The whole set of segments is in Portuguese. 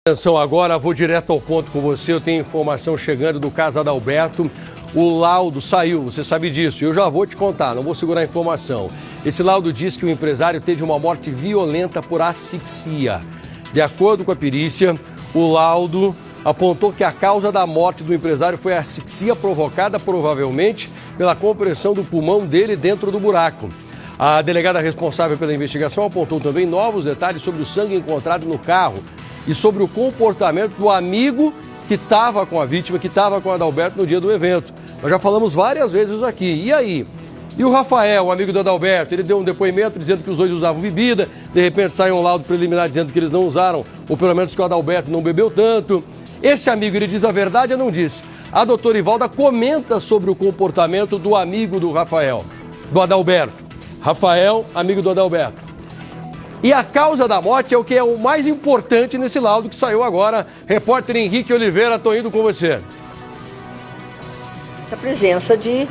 Atenção agora, vou direto ao ponto com você. Eu tenho informação chegando do caso Adalberto. O laudo saiu, você sabe disso. Eu já vou te contar, não vou segurar a informação. Esse laudo diz que o empresário teve uma morte violenta por asfixia. De acordo com a perícia, o laudo apontou que a causa da morte do empresário foi a asfixia provocada provavelmente pela compressão do pulmão dele dentro do buraco. A delegada responsável pela investigação apontou também novos detalhes sobre o sangue encontrado no carro e sobre o comportamento do amigo que estava com a vítima, que estava com o Adalberto no dia do evento. Nós já falamos várias vezes aqui. E aí? E o Rafael, o amigo do Adalberto, ele deu um depoimento dizendo que os dois usavam bebida, de repente sai um laudo preliminar dizendo que eles não usaram, ou pelo menos que o Adalberto não bebeu tanto. Esse amigo, ele diz a verdade ou não diz? A doutora Ivalda comenta sobre o comportamento do amigo do Rafael, do Adalberto. Rafael, amigo do Adalberto. E a causa da morte é o que é o mais importante nesse laudo que saiu agora. Repórter Henrique Oliveira, estou indo com você. A presença de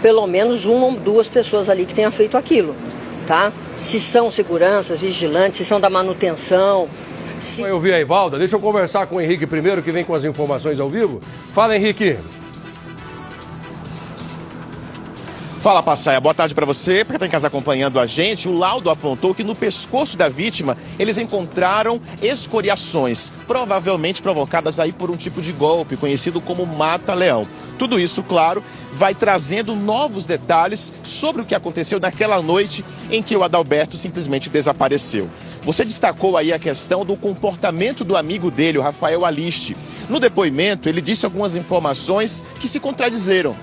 pelo menos uma ou duas pessoas ali que tenham feito aquilo, tá? Se são seguranças, vigilantes, se são da manutenção. Eu vi a Ivalda, deixa eu conversar com o Henrique primeiro, que vem com as informações ao vivo. Fala, Henrique. Fala, Passaia. Boa tarde para você. Para quem está em casa acompanhando a gente, o laudo apontou que no pescoço da vítima eles encontraram escoriações, provavelmente provocadas aí por um tipo de golpe conhecido como mata-leão. Tudo isso, claro, vai trazendo novos detalhes sobre o que aconteceu naquela noite em que o Adalberto simplesmente desapareceu. Você destacou aí a questão do comportamento do amigo dele, o Rafael Aliste. No depoimento, ele disse algumas informações que se contradizeram.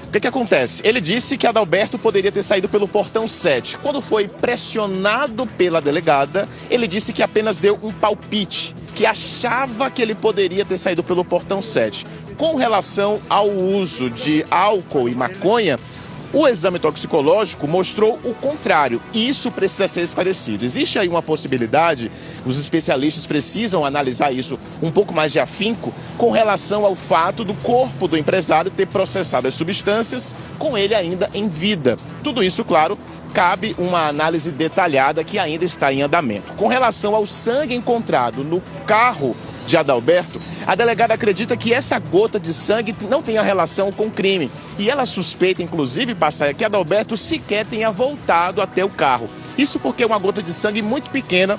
O que acontece? Ele disse que Adalberto poderia ter saído pelo portão 7. Quando foi pressionado pela delegada, ele disse que apenas deu um palpite, que achava que ele poderia ter saído pelo portão 7. Com relação ao uso de álcool e maconha, o exame toxicológico mostrou o contrário, e isso precisa ser esclarecido. Existe aí uma possibilidade, os especialistas precisam analisar isso um pouco mais de afinco, com relação ao fato do corpo do empresário ter processado as substâncias com ele ainda em vida. Tudo isso, claro, cabe uma análise detalhada que ainda está em andamento. Com relação ao sangue encontrado no carro de Adalberto, a delegada acredita que essa gota de sangue não tenha relação com o crime. E ela suspeita, inclusive, Passaia, que Adalberto sequer tenha voltado até o carro. Isso porque é uma gota de sangue muito pequena.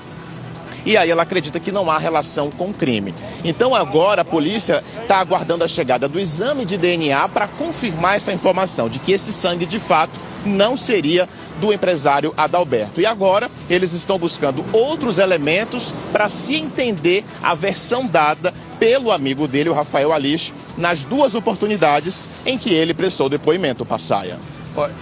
E aí ela acredita que não há relação com o crime. Então agora a polícia está aguardando a chegada do exame de DNA para confirmar essa informação de que esse sangue de fato não seria do empresário Adalberto. E agora eles estão buscando outros elementos para se entender a versão dada pelo amigo dele, o Rafael Aliste, nas duas oportunidades em que ele prestou depoimento, Passaia.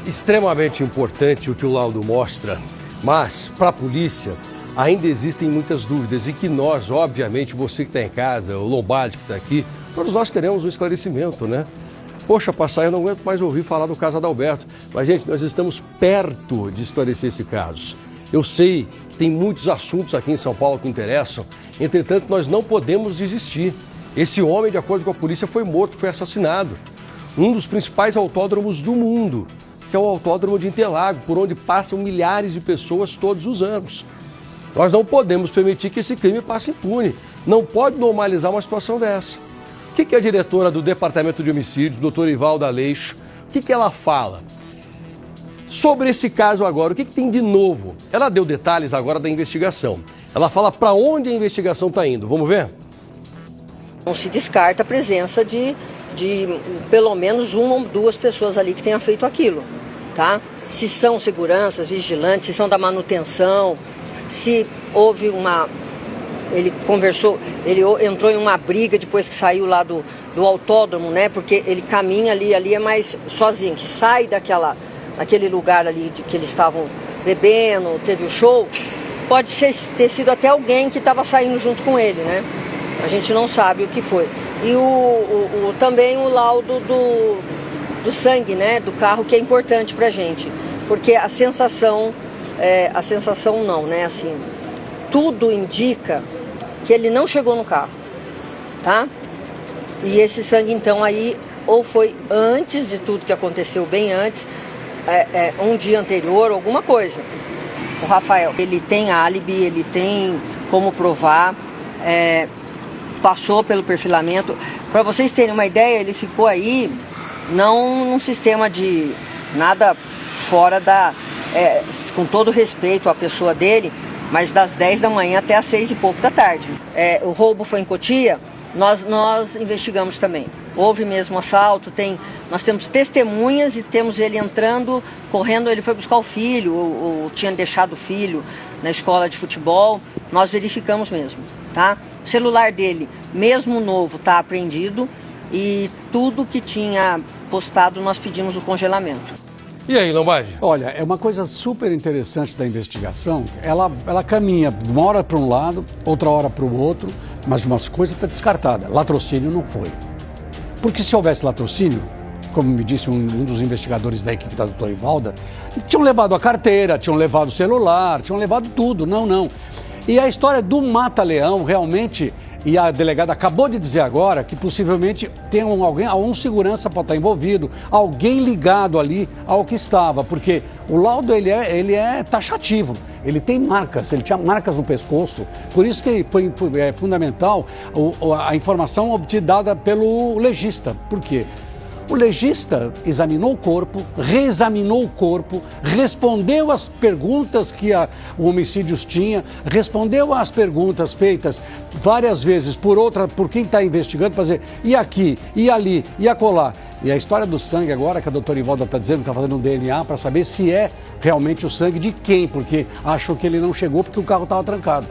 Extremamente importante o que o laudo mostra, mas para a polícia ainda existem muitas dúvidas e que nós, obviamente, você que está em casa, o Lombardi que está aqui, todos nós queremos um esclarecimento, né? Poxa, Passaia, eu não aguento mais ouvir falar do caso Adalberto. Mas, gente, nós estamos perto de esclarecer esse caso. Eu sei que tem muitos assuntos aqui em São Paulo que interessam, entretanto, nós não podemos desistir. Esse homem, de acordo com a polícia, foi morto, foi assassinado. Um dos principais autódromos do mundo, que é o Autódromo de Interlagos, por onde passam milhares de pessoas todos os anos. Nós não podemos permitir que esse crime passe impune. Não pode normalizar uma situação dessa. O que a diretora do Departamento de Homicídios, doutora Ivalda Aleixo, o que ela fala sobre esse caso agora? O que tem de novo? Ela deu detalhes agora da investigação. Ela fala para onde a investigação está indo. Vamos ver? Não se descarta a presença de pelo menos uma ou duas pessoas ali que tenham feito aquilo, tá? Se são seguranças, vigilantes, se são da manutenção, se houve ele entrou em uma briga depois que saiu lá do autódromo, né? Porque ele caminha ali é mais sozinho, que sai daquele lugar ali de que eles estavam bebendo, teve o show, pode ter sido até alguém que estava saindo junto com ele, né? A gente não sabe o que foi. E também o laudo do sangue, né? Do carro, que é importante pra gente, porque a sensação não, né? Assim, tudo indica que ele não chegou no carro, tá? E esse sangue, então, aí, ou foi antes de tudo que aconteceu, bem antes, um dia anterior, alguma coisa. O Rafael, ele tem álibi, ele tem como provar, passou pelo perfilamento. Para vocês terem uma ideia, ele ficou aí não num sistema de nada fora com todo respeito à pessoa dele, mas das 10 da manhã até às 6 e pouco da tarde. O roubo foi em Cotia, nós investigamos também. Houve mesmo assalto, nós temos testemunhas e temos ele entrando, correndo, ele foi buscar o filho, ou tinha deixado o filho na escola de futebol, nós verificamos mesmo, tá? O celular dele, mesmo novo, está apreendido e tudo que tinha postado nós pedimos o congelamento. E aí, Lombardi? Olha, é uma coisa super interessante da investigação. Ela caminha de uma hora para um lado, outra hora para o outro, mas uma coisa está descartada. Latrocínio não foi. Porque se houvesse latrocínio, como me disse um dos investigadores da equipe da doutora Ivalda, tinham levado a carteira, tinham levado o celular, tinham levado tudo. Não. E a história do Mata-Leão realmente... E a delegada acabou de dizer agora que possivelmente tem algum segurança pode estar envolvido, alguém ligado ali ao que estava, porque o laudo ele é taxativo, ele tem marcas, ele tinha marcas no pescoço, por isso que foi fundamental a informação obtida pelo legista. Por quê? O legista examinou o corpo, reexaminou o corpo, respondeu às perguntas que o homicídios tinha, respondeu às perguntas feitas várias vezes por quem está investigando, para dizer, e aqui, e ali, e acolá. E a história do sangue agora, que a doutora Ivalda está dizendo que está fazendo um DNA para saber se é realmente o sangue de quem, porque acham que ele não chegou porque o carro estava trancado.